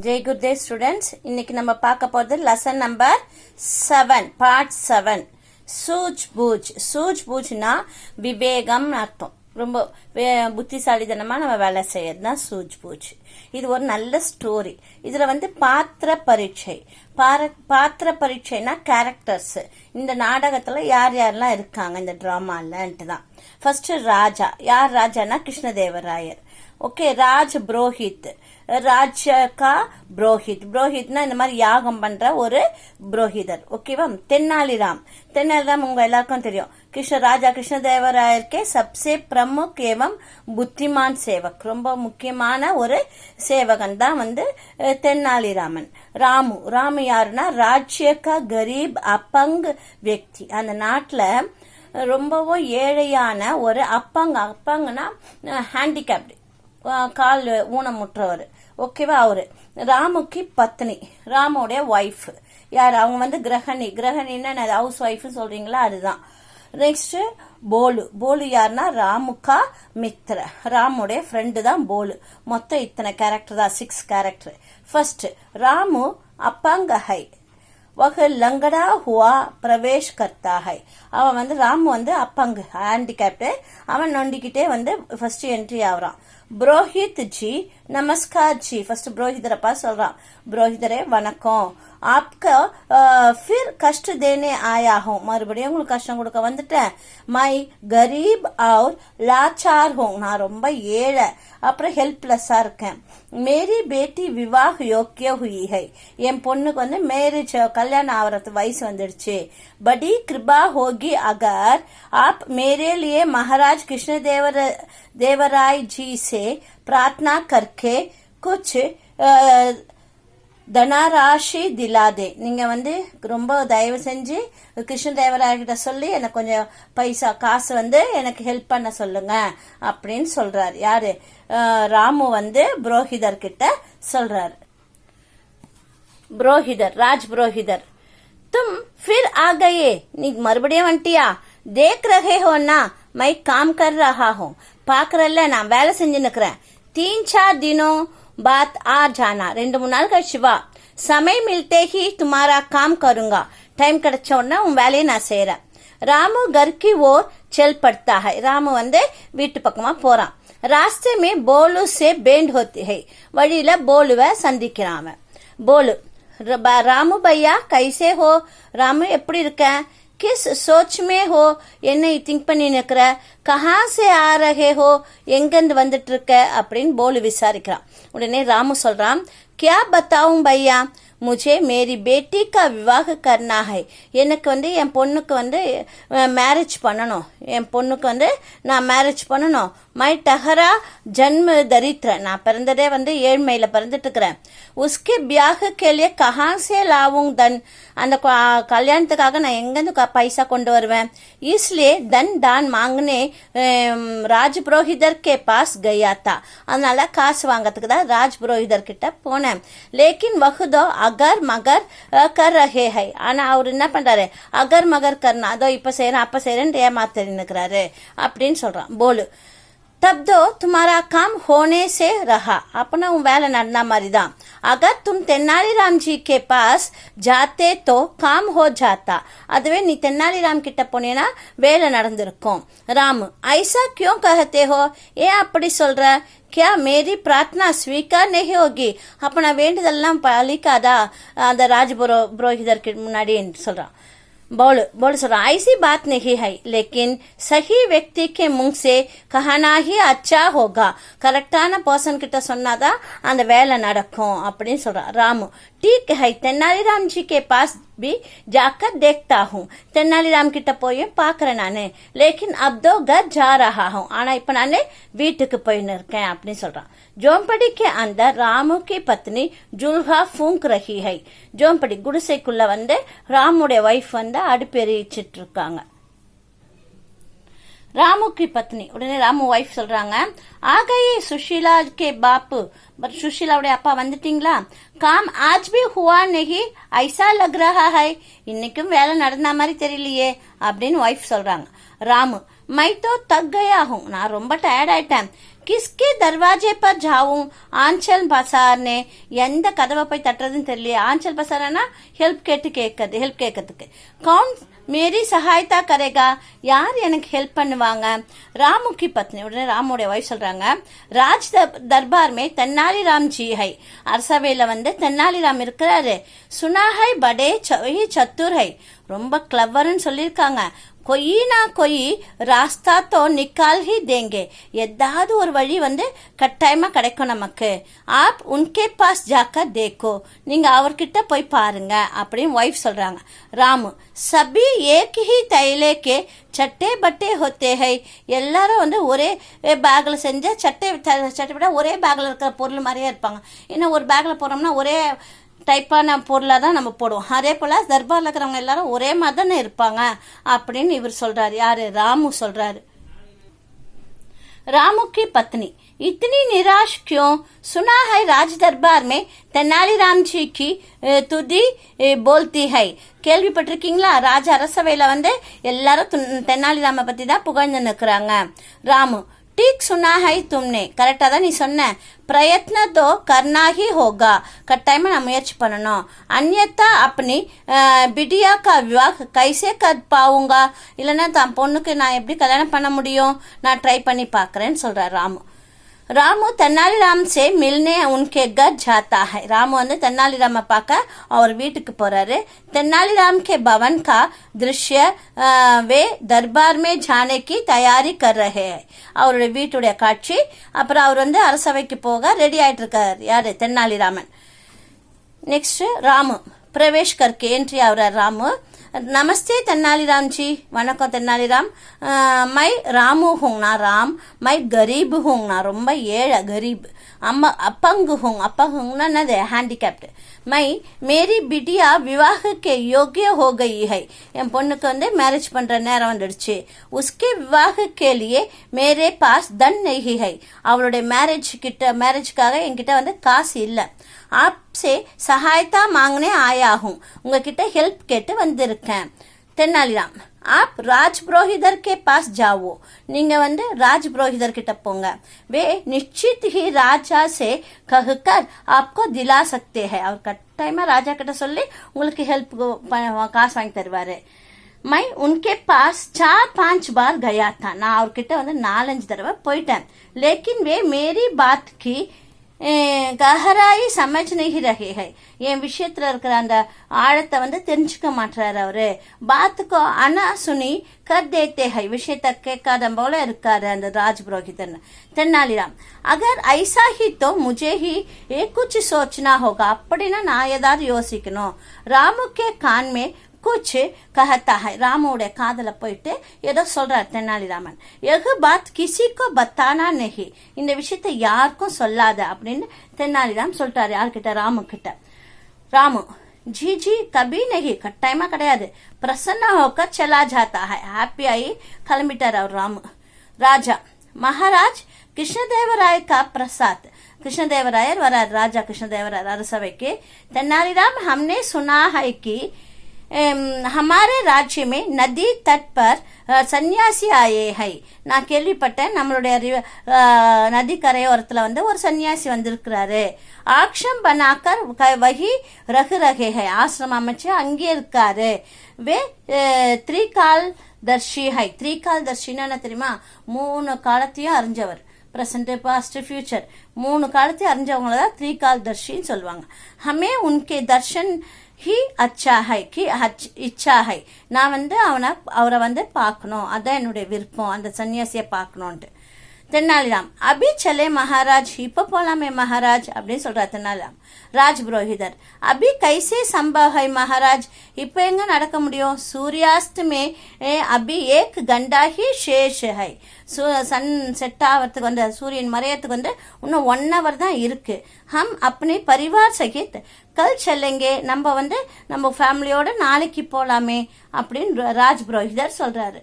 Jai Gurudev students, இன்னைக்கு நம்ம பார்க்க போகிறது லெசன் நம்பர் 7 பார்ட் 7 சூஜ் பூஜ். சூஜ் பூஜ்னா விவேகம் அர்த்தம். ரொம்ப புத்திசாலித்தனமா நம்ம வேலை செய்யறது தான் சூஜ் பூஜ். இது ஒரு நல்ல ஸ்டோரி. இதுல பாத்திர பரீட்சை. பாத்திர பரீட்சைனா கேரக்டர்ஸ். இந்த நாடகத்துல யார் யாரெல்லாம் இருக்காங்க இந்த டிராமாலன்ட்டு தான். ஃபர்ஸ்ட் ராஜா. யார் ராஜானா கிருஷ்ணதேவராயர். ஓகே, ராஜ் புரோஹித். ராஜ்கா புரோஹித். புரோஹித்னா இந்த மாதிரி யாகம் பண்ற ஒரு புரோஹிதர். ஓகேவா. தென்னாலிராம். தென்னாலிராம் உங்க எல்லாருக்கும் தெரியும். ராஜா கிருஷ்ணதேவராயர் கே சப்சே பிரமுக் ஏவம் புத்திமான் சேவக். ரொம்ப முக்கியமான ஒரு சேவகன் தான் தென்னாலிராமன். ராமு. ராமு யாருன்னா ராஜ்யகா கரீப் அப்பங் வியக்தி. அந்த நாட்டுல ரொம்பவும் ஏழையான ஒரு அப்பங்கன்னா ஹேண்டிகேப்டு, கால் ஊனமுற்றவர். ஓகேவா. அவரு ராமுக்கு பத்னி, ராமுடைய ஒய்ஃப் யார், அவங்க கிரகணி. கிரகணின்னா ஹவுஸ் ஒய்ஃப் சொல்றீங்களா, அதுதான். நெக்ஸ்ட் போலு. போலு யாருன்னா ராமுக்கா மித்ர, ராமுடைய ஃப்ரெண்டு தான் போலு. மொத்தம் இத்தனை கேரக்டர் தான், 6 கேரக்டர். ஃபர்ஸ்ட் ராமு அப்பங்க ஹை, वह लंगड़ा हुआ प्रवेश करता है. அவன் ராமு அப்பங்கு ஹேண்டிகேப்டு. அவன் நொண்டிக்கிட்டே ஃபர்ஸ்ட் என்ட்ரி ஆகுறான். புரோஹித் ஜி நமஸ்கார் ஜி. ஃபர்ஸ்ட் புரோஹிதரை பார்த்து சொல்றான், புரோஹிதரே வணக்கம். आपका फिर कष्ट देने आया हूँ. மறுபடியும் உங்களுக்கு கஷ்டம் கொடுக்க வந்துட்டேன். மை கரீப் और लाचार हूँ. நான் ரொம்ப ஏழை, அப்புறம் ஹெல்ப்லெஸ்ஸா இருக்கேன். மேரி பேட்டி விவாஹ் யோக்கிய हुई है. என் பொண்ணுக்கு மேரேஜ் கல்யாணம் ஆகிறது வயசு வந்துடுச்சு. बड़ी कृपा होगी अगर आप मेरे लिए महाराज कृष्ण देवराय जी से प्रार्थना करके कुछ தனராசி திலாதே. நீங்க ரொம்ப தயவு செஞ்சு கிருஷ்ணதேவராயர்கிட்ட சொல்லி எனக்கு கொஞ்சம் பைசா காசு எனக்கு ஹெல்ப் பண்ண சொல்லுங்க அப்படின்னு சொல்றாரு. யாரு, ராமு புரோஹிதர் கிட்ட சொல்றாரு. புரோஹிதர், ராஜ் புரோஹிதர். तुम फिर आ गए. நீ மறுபடியும் வந்துட்டியா? देख रहे हो ना मैं काम कर रहा हूँ. பாக்குறல்ல நான் வேலை செஞ்சு நிக்கிறேன். 3-4 दिनों बात आ जाना. 2-3 நாள் கழிச்சு வா. समय मिलते ही तुम्हारा काम करूंगा. டைம் கிடைச்ச உடனே உன் வேலையை நான் செய்யறேன். ராமு घर की ओर चल पड़ता है. ராமு வீட்டு பக்கமா போறான். रास्ते में बोलू से भेंट होती है. வழியில போலுவை சந்திக்கிறான். போலு, ராமு பையா கைசே ஹோ. ராமு எப்படி இருக்க? किस सोच में हो. என்ன திங்க் பண்ணி நிக்கிற? கஹா சே ஆ ரஹே ஹோ. எங்கிருந்து வந்துட்டு இருக்க அப்படின்னு போலு விசாரிக்கிறான். உடனே ராமு சொல்றான், क्या बताऊं भैया, मुझे मेरी बेटी का विवाह करना है. எனக்கு என் பொண்ணுக்கு மேரேஜ் பண்ணணும். என் பொண்ணுக்கு நான் மேரேஜ் பண்ணணும். மை டஹரா ஜன்ம தரித்திர. நான் பிறந்ததே ஏழ்மையில பிறந்துட்டு இருக்கிறேன். உஸ்கே பியாக கேலிய கஹா சே லாவுங் தன். அந்த கல்யாணத்துக்காக நான் எங்கிருந்து பைசா கொண்டு வருவேன்? इसलिए தன் தான் மாங்கனே ராஜ் புரோஹிதர் கே பாஸ் கயாத்தா. அதனால காசு வாங்கறதுக்கு தான் ராஜ் புரோஹிதர் கிட்ட போனேன். லேக்கின் வகுதோ அகர் மகர் கர் ரஹே ஹை. ஆனா அவர் என்ன பண்றாரு, அகர் மகர் கர்னா, அதோ இப்ப செய்யறேன் அப்ப செய்யறேன் ஏமாத்தி நிக்கிறாரு அப்படின்னு சொல்றான் போலு. तब तो तुम्हारा काम होने से रहा. अपना வேலை நடந்த மாதிரி தான். अगर तुम तेनालीराम जी के पास जाते तो काम हो जाता. அதுவே நீ தென்னாலிராம் கிட்ட போனேனா வேலை நடந்திருக்கும். ராமு, ऐसा क्यों कहते हो? ஏன் அப்படி சொல்ற? क्या मेरी प्रार्थना स्वीकार नहीं होगी? அப்ப நான் வேண்டுதெல்லாம் பலிக்காதா அந்த ராஜ் புரோஹிதர் முன்னாடி சொல்றான். बोल சொல்றான், ऐसी बात नहीं है, लेकिन सही व्यक्ति के मुंह से कहना ही अच्छा होगा. கரெக்டான பர்சன் கிட்ட சொன்னாதான் அந்த வேலை நடக்கும் அப்படின்னு சொல்றான். ராமு, ठीक है, तेनालीराम जी के पास भी जाकर देखता हूँ. तेनालीराम கிட்ட போயும் பாக்குறேன் நானு. लेकिन अब दो घर जा रहा हूँ. ஆனா இப்ப நானே வீட்டுக்கு போயின்னு இருக்கேன் அப்படின்னு சொல்றான். ஜோம்படி के अंदर रामू की पत्नी जुल्हा फूंक रही है. ஜோம்படி குடிசைக்குள்ள ராமுடைய வைஃப் அடுப்பு எரிச்சிட்டு இருக்காங்க. ராமு की पत्नी. உடனே ராமு வைஃப் சொல்றாங்க, ஆகையே சுஷீலா கே பாப்பு. சுஷீலாவுடைய அப்பா வந்துட்டீங்களா? காம் ஆஜ் பி ஹுவா நஹி ஐசா லக் ரஹா ஹை. இன்னைக்கும் வேலை நடந்த மாதிரி தெரியலையே அப்படின்னு வைஃப் சொல்றாங்க. ராமு, மை தோ தக் கயா ஹூம். நான் ரொம்ப டயர்ட் ஆயிட்டேன். किसके दरवाजे पर जाऊं आंचल பசார் ने எந்த கதவை போய் தட்டுறதுன்னு தெரியல ஆंचल பசார்னா ஹெல்ப் கேட்கறதுக்கு कौन मेरी सहायता करेगा யார் எனக்கு ஹெல்ப் பண்ணுவாங்க रामू की पत्नी உடனே ராமுடைய வைஃப் சொல்றாங்க ராஜ் दरबार में तेनालीराम जी है அரசவையில வந்து தென்னாலிராம் இருக்கிறாரு सुना है बड़े चतुर है ரொம்ப கிளவர்னு சொல்லிருக்காங்க कोई ना कोई रास्ता तो निकाल ही देंगे ஏதாவது ஒரு வழி வந்து கட்டாயமா கிடைக்கும் நமக்கு आप उनके पास जाकर देखो நீங்க அவர்கிட்ட போய் பாருங்க அப்படின்னு வைஃப் சொல்றாங்க ராமு सभी एक ही तैले के சட்டை பட்டே होते हैं எல்லாரும் வந்து ஒரே பேக்ல செஞ்ச சட்டை ஒரே பேக்ல இருக்கிற பொருள் மாதிரியே இருப்பாங்க இன்னும் ஒரு பேக்ல போறோம்னா ஒரே டைப்பான பொருளாக தான் நம்ம போடுவோம் அதே போல் தர்பாரில் இருக்கிறவங்க எல்லாரும் ஒரே மாதிரி தானே இருப்பாங்க அப்படின்னு இவர் சொல்றாரு யாரு ராமு சொல்றாரு रामू की पत्नी इतनी निराश क्यों सुना है राज दरबार में तेनालीराम जी की तुदी बोलती है கேள்விப்பட்டிருக்கீங்களா ராஜ அரசவையில வந்து எல்லாரும் தென்னாலிராம பத்தி தான் புகழ்ந்து நிற்கிறாங்க ராமு ठीक सुना है तुमने கரெக்டா தான் நீ சொன்ன प्रयत्न तो करना ही होगा கட்டாயமா நான் முயற்சி பண்ணணும் अन्यथा अपनी बिटिया का विवाह कैसे कर पाऊंगा இல்லனா தான் பொண்ணுக்கு நான் எப்படி கல்யாணம் பண்ண முடியும் நான் ட்ரை பண்ணி பார்க்கறேன்னு சொல்றார் रामू तेनालीराम से मिलने उनके घर जाता है रामू வந்து தென்னாலிராம பார்க்க அவர் வீட்டுக்கு போறாரு तेनालीराम के भवन का दृश्य वे दरबार में जाने की तैयारी कर रहे हैं அவருடைய வீட்டுடைய காட்சி அப்புறம் அவர் வந்து அரசவைக்கு போக ரெடி ஆயிட்டு இருக்காரு யாரு தென்னாலிராமன் नेक्स्ट रामू प्रवेश करके एंट्री आवरा रामू नमस्ते तेनालीराम जी वनक्कम तेनालीराम मैं रामू हूँ ना राम मैं गरीब हूँ ना रोम्ब ஏழை गरीब अम्मा अपंग हूँ ना नदे हैंडीकैप्ड मैं मेरी बिटिया विवाह के योग्य हो गई है என் பொண்ணுக்கு வந்து மேரேஜ் பண்ற நேரம் வந்துடுச்சு उसके विवाह के लिए मेरे पास धन नहीं है அவளுடைய மேரேஜ்க்காக என்கிட்ட வந்து காசு இல்ல आपसे सहायता मांगने आया हूँ उंगकिட்ட हेल्प கேட்டு வந்திருக்கேன் तेनालीराम आप राज पुरोहितर के पास जाओ நீங்க வந்து ராஜ் புரோஹிதர் கிட்ட போங்க वे निश्चित ही राजा से कहकर आपको दिला सकते हैं அவர் கட்டாயமா ராஜா கிட்ட சொல்லி உங்களுக்கு ஹெல்ப் காசு வாங்கி தருவாரு मैं उनके पास 4-5 बार गया था நான் அவர்கிட்ட வந்து 4-5 தடவை போயிட்டேன் लेकिन वे मेरी बात की கஹராயி சமஜ் नहीं रहे है என் விஷயத்துல இருக்கிற அந்த ஆழத்தை வந்து தெரிஞ்சுக்க மாட்டாரு அவரு பாத்துக்கோ அனா சுனி கர் தேத்தே है விஷயத்தை கேட்காத போல இருக்காரு அந்த ராஜ் புரோஹிதன் தென்னாலிராம் अगर ऐसा ही तो मुझे ही कुछ सोचना होगा அப்படின்னா நான் ஏதாவது யோசிக்கணும் ராமு के कान में कुछ कहता है ராமுடைய காதல போயிட்டு ஏதோ சொல்றார் தெனாலிராமன் यह बात किसी को बताना नहीं இந்த விஷயத்தை யாருக்கும் சொல்லாத அப்படின்னு தெனாலிராம் சொல்றாரு யார்கிட்ட ராமு கிட்ட ராமு जी जी कभी नहीं கட்டாயமா கிடையாது प्रसन्न होकर चला जाता है हैप्पी ஆகி கிளம்பிட்டார் அவர் ராமு ராஜா महाराज कृष्णदेवराय का प्रसाद कृष्णदेवरायर वरार राजा कृष्णदेवरायर அரசவைக்கு தெனாலிராம் हमने सुना है कि हमारे राज्य में नदी तट पर सन्यासी आए है நான் கேள்விப்பட்டேன் நம்மளுடைய நதி கரையோரத்துல வந்து ஒரு சன்னியாசி வந்திருக்கிறாரு ஆக்ஷம் பனாக்கர் வஹி ரஹே है ஆசிரமம் அமைச்சு அங்கே இருக்காரு வே த்ரிகால் தர்ஷி है த்ரிகால் தர்ஷினா என்ன தெரியுமா 3 காலத்தையும் அறிஞ்சவர் प्रेजेंट पास्ट फ्यूचर 3 காலத்தையும் அறிஞ்சவங்கள தான் த்ரிகால் தர்ஷின்னு சொல்லுவாங்க हमें उनके दर्शन ही अच्छा है कि इच्छा है நான் வந்து அவரை வந்து பார்க்கணும் அதான் என்னுடைய விருப்பம் அந்த சன்னியாசியை பார்க்கணும்ட்டு தெனாலிராம் அபி சலே மகாராஜ் இப்ப போலாமே மகாராஜ் அப்படின்னு சொல்றார் தெனாலிராம் ராஜ் புரோஹிதர் அபி கைசே சம்பவ் है महाराज இப்ப எங்க நடக்க முடியும் சூர்யாஸ்த் में अभी 1 घंटा ही शेष है சன் செட் ஆகிறதுக்கு வந்து சூரியன் மறையறதுக்கு வந்து இன்னும் 1 hour தான் இருக்கு हम अपने परिवार सहित कल चलेंगे நம்ம வந்து நம்ம ஃபேமிலியோட நாளைக்கு போலாமே அப்படின்னு ராஜ் புரோஹிதர் சொல்றாரு